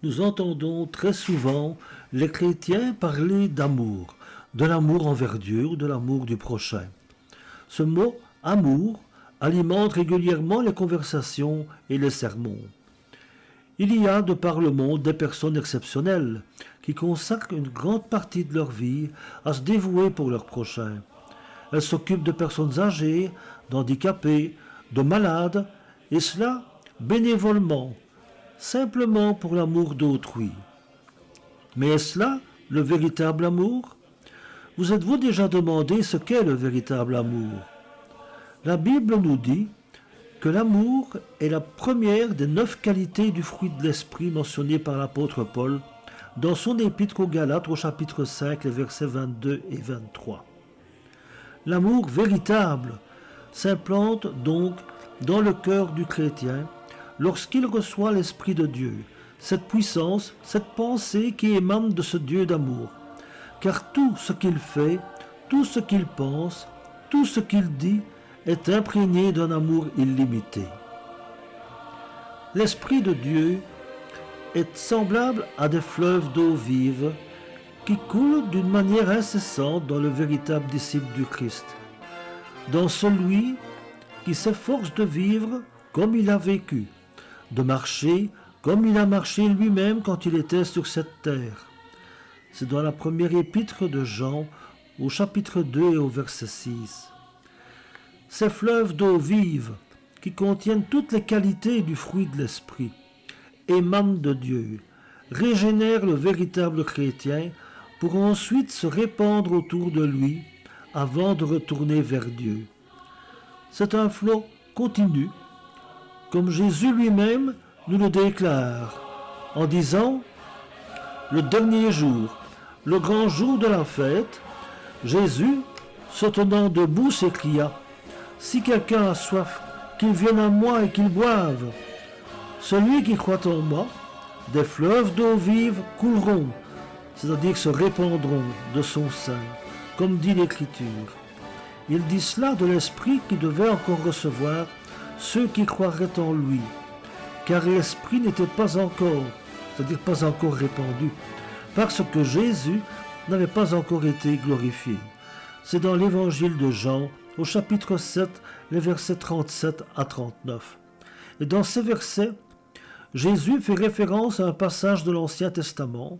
nous entendons très souvent les chrétiens parler d'amour, de l'amour envers Dieu ou de l'amour du prochain. Ce mot « amour » alimente régulièrement les conversations et les sermons. Il y a de par le monde des personnes exceptionnelles qui consacrent une grande partie de leur vie à se dévouer pour leur prochain. Elles s'occupent de personnes âgées, d'handicapés, de malades, et cela bénévolement, simplement pour l'amour d'autrui. Mais est-ce là le véritable amour? Vous êtes-vous déjà demandé ce qu'est le véritable amour? La Bible nous dit que l'amour est la première des 9 qualités du fruit de l'esprit mentionnées par l'apôtre Paul dans son épître aux Galates au chapitre 5, les versets 22 et 23. L'amour véritable s'implante donc dans le cœur du chrétien lorsqu'il reçoit l'Esprit de Dieu, cette puissance, cette pensée qui émane de ce Dieu d'amour. Car tout ce qu'il fait, tout ce qu'il pense, tout ce qu'il dit est imprégné d'un amour illimité. L'Esprit de Dieu est semblable à des fleuves d'eau vive qui coulent d'une manière incessante dans le véritable disciple du Christ, dans celui qui s'efforce de vivre comme il a vécu, de marcher comme il a marché lui-même quand il était sur cette terre. C'est dans la première épître de Jean, au chapitre 2 et au verset 6. Ces fleuves d'eau vive, qui contiennent toutes les qualités du fruit de l'esprit, émanent de Dieu, régénèrent le véritable chrétien pour ensuite se répandre autour de lui avant de retourner vers Dieu. C'est un flot continu, comme Jésus lui-même nous le déclare, en disant « Le dernier jour, le grand jour de la fête, Jésus, se tenant debout, s'écria « Si quelqu'un a soif, qu'il vienne à moi et qu'il boive. Celui qui croit en moi, des fleuves d'eau vive couleront, c'est-à-dire se répandront de son sein, comme dit l'Écriture. » Il dit cela de l'Esprit qui devait encore recevoir ceux qui croiraient en lui, car l'Esprit n'était pas encore, c'est-à-dire pas encore répandu, parce que Jésus n'avait pas encore été glorifié. C'est dans l'Évangile de Jean, au chapitre 7, les versets 37 à 39. Et dans ces versets, Jésus fait référence à un passage de l'Ancien Testament,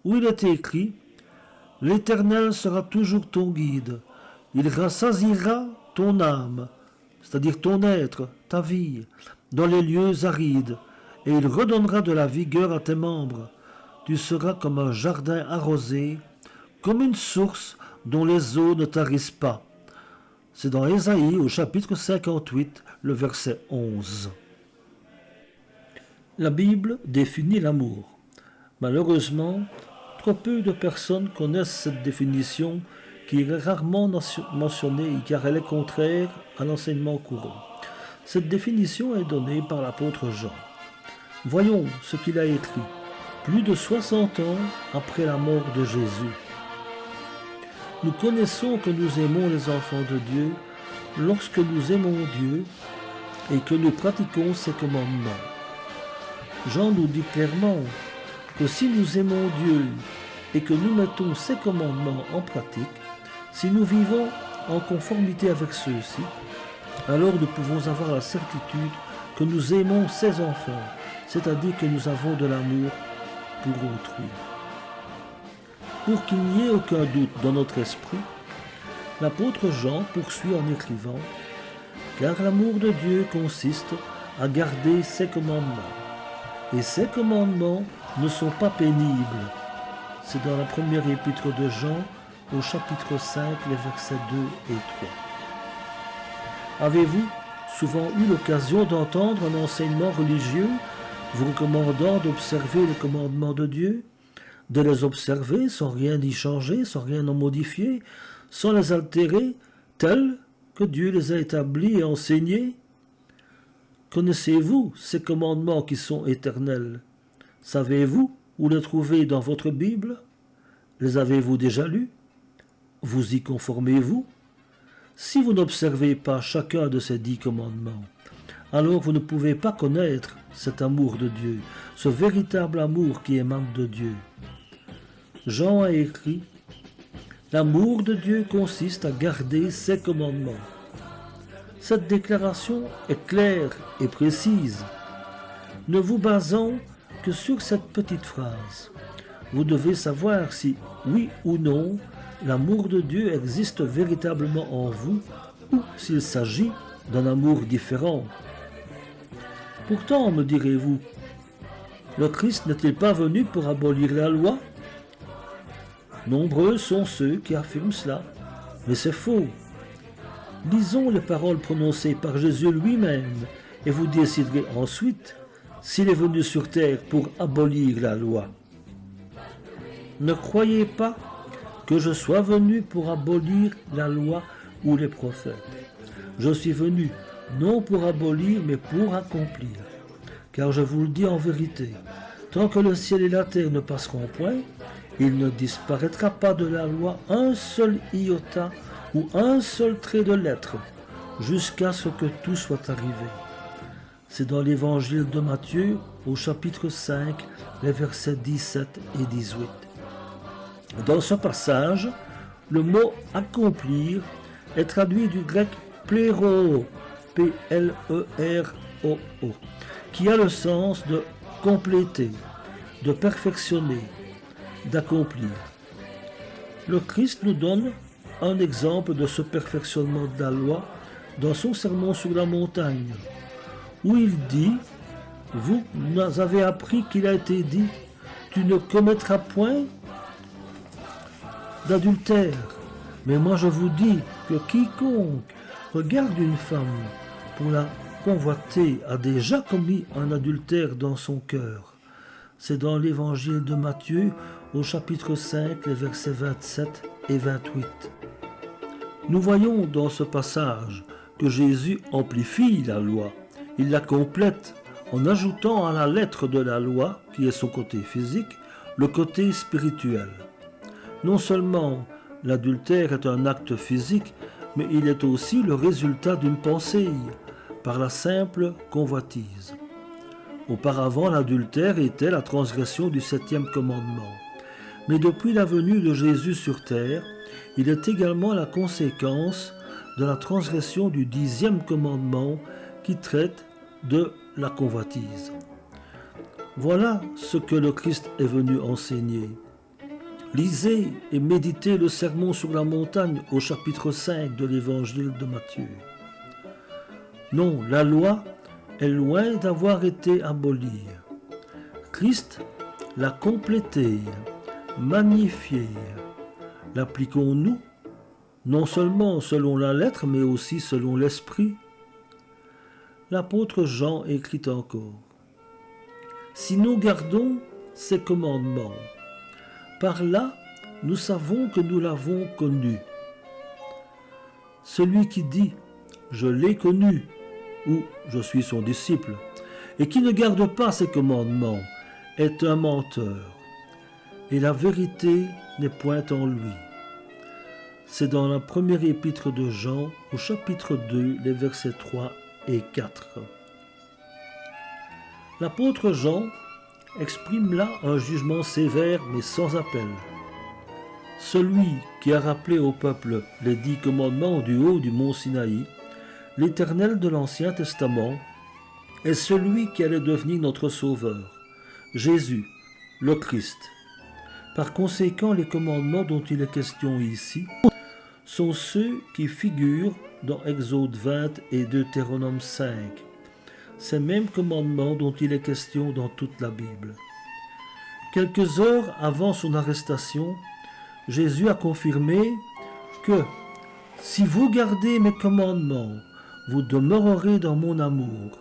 où il est écrit « L'Éternel sera toujours ton guide, il rassasiera ton âme, c'est-à-dire ton être, ta vie, dans les lieux arides, et il redonnera de la vigueur à tes membres. Tu seras comme un jardin arrosé, comme une source dont les eaux ne tarissent pas. » C'est dans Ésaïe au chapitre 58, le verset 11. La Bible définit l'amour. Malheureusement, trop peu de personnes connaissent cette définition qui est rarement mentionnée car elle est contraire à l'enseignement courant. Cette définition est donnée par l'apôtre Jean. Voyons ce qu'il a écrit, plus de 60 ans après la mort de Jésus. Nous connaissons que nous aimons les enfants de Dieu lorsque nous aimons Dieu et que nous pratiquons ses commandements. Jean nous dit clairement que si nous aimons Dieu et que nous mettons ses commandements en pratique, si nous vivons en conformité avec ceux-ci, alors nous pouvons avoir la certitude que nous aimons ses enfants, c'est-à-dire que nous avons de l'amour pour autrui. Pour qu'il n'y ait aucun doute dans notre esprit, l'apôtre Jean poursuit en écrivant « Car l'amour de Dieu consiste à garder ses commandements, et ses commandements ne sont pas pénibles. » C'est dans la première épître de Jean, au chapitre 5, les versets 2 et 3. Avez-vous souvent eu l'occasion d'entendre un enseignement religieux vous recommandant d'observer les commandements de Dieu, de les observer sans rien y changer, sans rien en modifier, sans les altérer, tels que Dieu les a établis et enseignés? Connaissez-vous ces commandements qui sont éternels? Savez-vous où les trouver dans votre Bible? Les avez-vous déjà lus? Vous y conformez-vous? Si vous n'observez pas chacun de ces 10 commandements, alors vous ne pouvez pas connaître cet amour de Dieu, ce véritable amour qui émane de Dieu. Jean a écrit: l'amour de Dieu consiste à garder ses commandements. Cette déclaration est claire et précise. Ne vous basant que sur cette petite phrase, vous devez savoir si, oui ou non, l'amour de Dieu existe véritablement en vous ou s'il s'agit d'un amour différent. Pourtant, me direz-vous, le Christ n'est-il pas venu pour abolir la loi? Nombreux sont ceux qui affirment cela, mais c'est faux. Lisons les paroles prononcées par Jésus lui-même et vous déciderez ensuite s'il est venu sur terre pour abolir la loi. Ne croyez pas que je sois venu pour abolir la loi ou les prophètes. Je suis venu non pour abolir, mais pour accomplir. Car je vous le dis en vérité, tant que le ciel et la terre ne passeront point, il ne disparaîtra pas de la loi un seul iota ou un seul trait de lettre, jusqu'à ce que tout soit arrivé. C'est dans l'évangile de Matthieu, au chapitre 5, les versets 17 et 18. Dans ce passage, le mot « accomplir » est traduit du grec « pléro », P-L-E-R-O-O, qui a le sens de compléter, de perfectionner, d'accomplir. Le Christ nous donne un exemple de ce perfectionnement de la loi dans son sermon sur la montagne, où il dit: vous avez appris qu'il a été dit, tu ne commettras point d'adultère. Mais moi je vous dis que quiconque regarde une femme pour la convoiter a déjà commis un adultère dans son cœur. C'est dans l'évangile de Matthieu au chapitre 5, les versets 27 et 28. Nous voyons dans ce passage que Jésus amplifie la loi. Il la complète en ajoutant à la lettre de la loi, qui est son côté physique, le côté spirituel. Non seulement l'adultère est un acte physique, mais il est aussi le résultat d'une pensée, par la simple convoitise. Auparavant, l'adultère était la transgression du 7e commandement. Mais depuis la venue de Jésus sur terre, il est également la conséquence de la transgression du 10e commandement qui traite de la convoitise. Voilà ce que le Christ est venu enseigner. Lisez et méditez le sermon sur la montagne au chapitre 5 de l'évangile de Matthieu. Non, la loi est loin d'avoir été abolie. Christ l'a complétée, magnifiée. L'appliquons-nous, non seulement selon la lettre, mais aussi selon l'esprit? L'apôtre Jean écrit encore: si nous gardons ses commandements, par là nous savons que nous l'avons connu. Celui qui dit « je l'ai connu » ou « je suis son disciple » et qui ne garde pas ses commandements est un menteur, et la vérité n'est point en lui. C'est dans la première épître de Jean, au chapitre 2, les versets 3 et 4. L'apôtre Jean exprime là un jugement sévère mais sans appel. Celui qui a rappelé au peuple les 10 commandements du haut du mont Sinaï, l'Éternel de l'Ancien Testament, est celui qui allait devenir notre Sauveur, Jésus, le Christ. Par conséquent, les commandements dont il est question ici sont ceux qui figurent dans Exode 20 et Deutéronome 5. Ces mêmes commandements dont il est question dans toute la Bible. Quelques heures avant son arrestation, Jésus a confirmé que « si vous gardez mes commandements, vous demeurerez dans mon amour,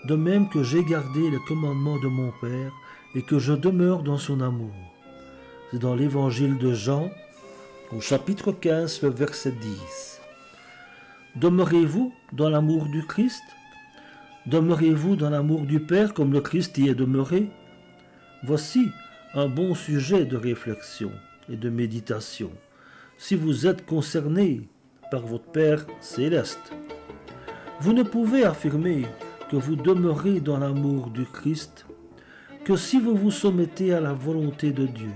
de même que j'ai gardé les commandements de mon Père et que je demeure dans son amour. » C'est dans l'évangile de Jean, au chapitre 15, le verset 10. Demeurez-vous dans l'amour du Christ? Demeurez-vous dans l'amour du Père comme le Christ y est demeuré? Voici un bon sujet de réflexion et de méditation, si vous êtes concerné par votre Père céleste. Vous ne pouvez affirmer que vous demeurez dans l'amour du Christ que si vous vous soumettez à la volonté de Dieu,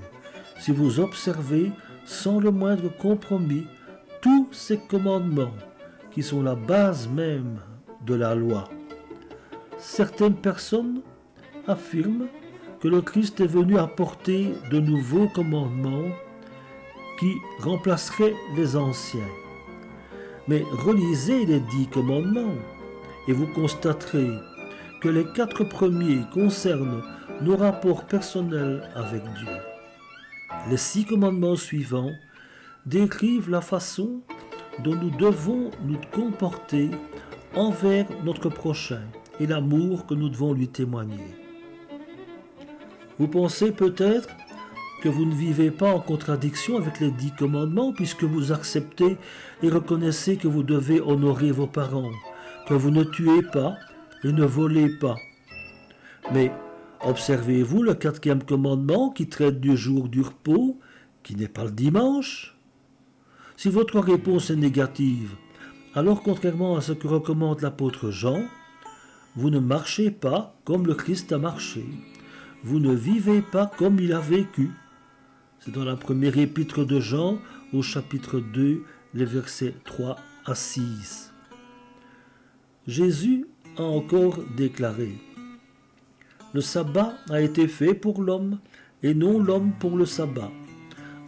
si vous observez sans le moindre compromis tous ces commandements qui sont la base même de la loi. Certaines personnes affirment que le Christ est venu apporter de nouveaux commandements qui remplaceraient les anciens. Mais relisez les 10 commandements et vous constaterez que les 4 premiers concernent nos rapports personnels avec Dieu. Les 6 commandements suivants décrivent la façon dont nous devons nous comporter envers notre prochain et l'amour que nous devons lui témoigner. Vous pensez peut-être que vous ne vivez pas en contradiction avec les 10 commandements puisque vous acceptez et reconnaissez que vous devez honorer vos parents, que vous ne tuez pas et ne volez pas. Mais observez-vous le 4e commandement qui traite du jour du repos, qui n'est pas le dimanche? Si votre réponse est négative, alors contrairement à ce que recommande l'apôtre Jean, vous ne marchez pas comme le Christ a marché. Vous ne vivez pas comme il a vécu. C'est dans la première épître de Jean, au chapitre 2, les versets 3 à 6. Jésus a encore déclaré: le sabbat a été fait pour l'homme, et non l'homme pour le sabbat,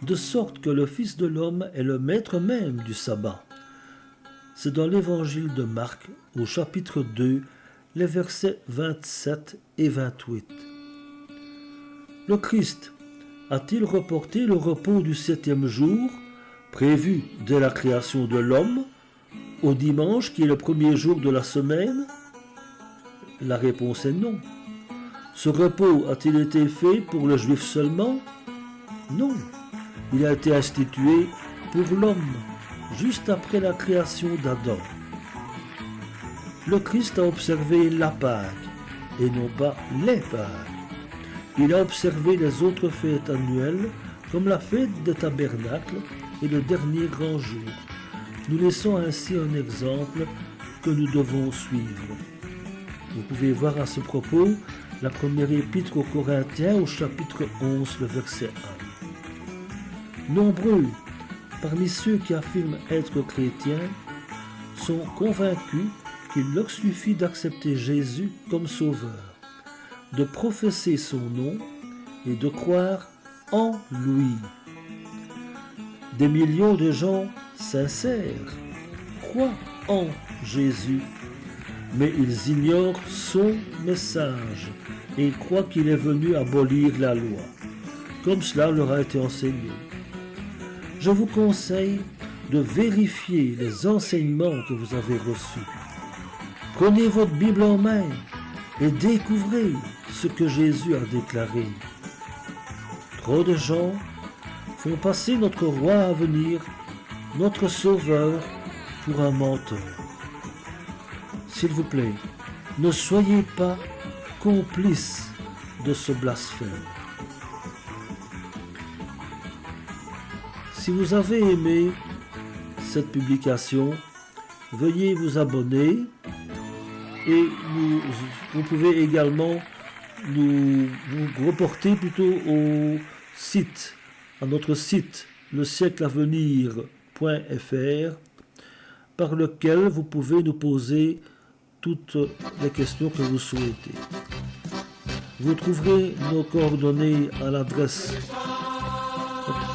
de sorte que le Fils de l'homme est le maître même du sabbat. C'est dans l'évangile de Marc, au chapitre 2, les versets 27 et 28. Le Christ a-t-il reporté le repos du 7e jour, prévu dès la création de l'homme, au dimanche qui est le premier jour de la semaine? La réponse est non. Ce repos a-t-il été fait pour le juif seulement? Non. Il a été institué pour l'homme, juste après la création d'Adam. Le Christ a observé la Pâque, et non pas les Pâques. Il a observé les autres fêtes annuelles, comme la fête des tabernacles et le dernier grand jour, nous laissant ainsi un exemple que nous devons suivre. Vous pouvez voir à ce propos la première épître aux Corinthiens au chapitre 11, le verset 1. Nombreux parmi ceux qui affirment être chrétiens sont convaincus qu'il leur suffit d'accepter Jésus comme sauveur, de professer son nom et de croire en lui. Des millions de gens sincères croient en Jésus, mais ils ignorent son message et ils croient qu'il est venu abolir la loi, comme cela leur a été enseigné. Je vous conseille de vérifier les enseignements que vous avez reçus. Prenez votre Bible en main et découvrez ce que Jésus a déclaré. Trop de gens font passer notre roi à venir, notre sauveur, pour un menteur. S'il vous plaît, ne soyez pas complices de ce blasphème. Si vous avez aimé cette publication, veuillez vous abonner et vous pouvez également vous reporter plutôt au site, à notre site lesiècleavenir.fr, par lequel vous pouvez nous poser toutes les questions que vous souhaitez. Vous trouverez nos coordonnées à l'adresse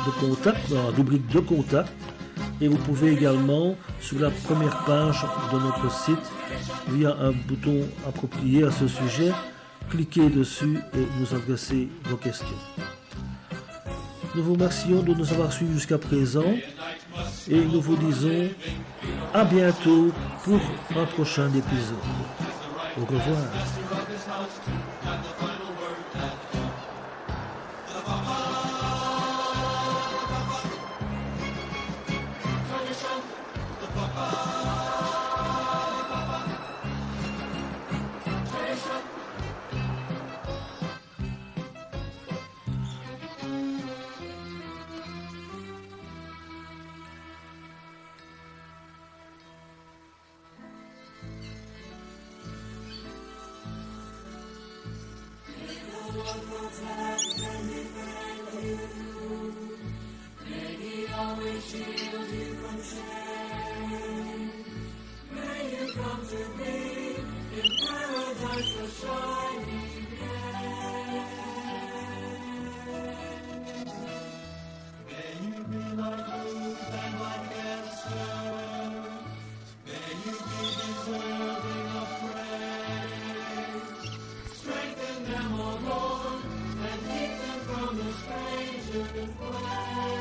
de contact, dans la rubrique de contact, et vous pouvez également, sur la première page de notre site, via un bouton approprié à ce sujet, cliquez dessus et nous adresser vos questions. Nous vous remercions de nous avoir suivis jusqu'à présent et nous vous disons à bientôt pour un prochain épisode. Au revoir. to be in paradise a shining again. May you be like Ruth and like Esther. May you be deserving of praise. Strengthen them, O Lord, and keep them from the stranger's way.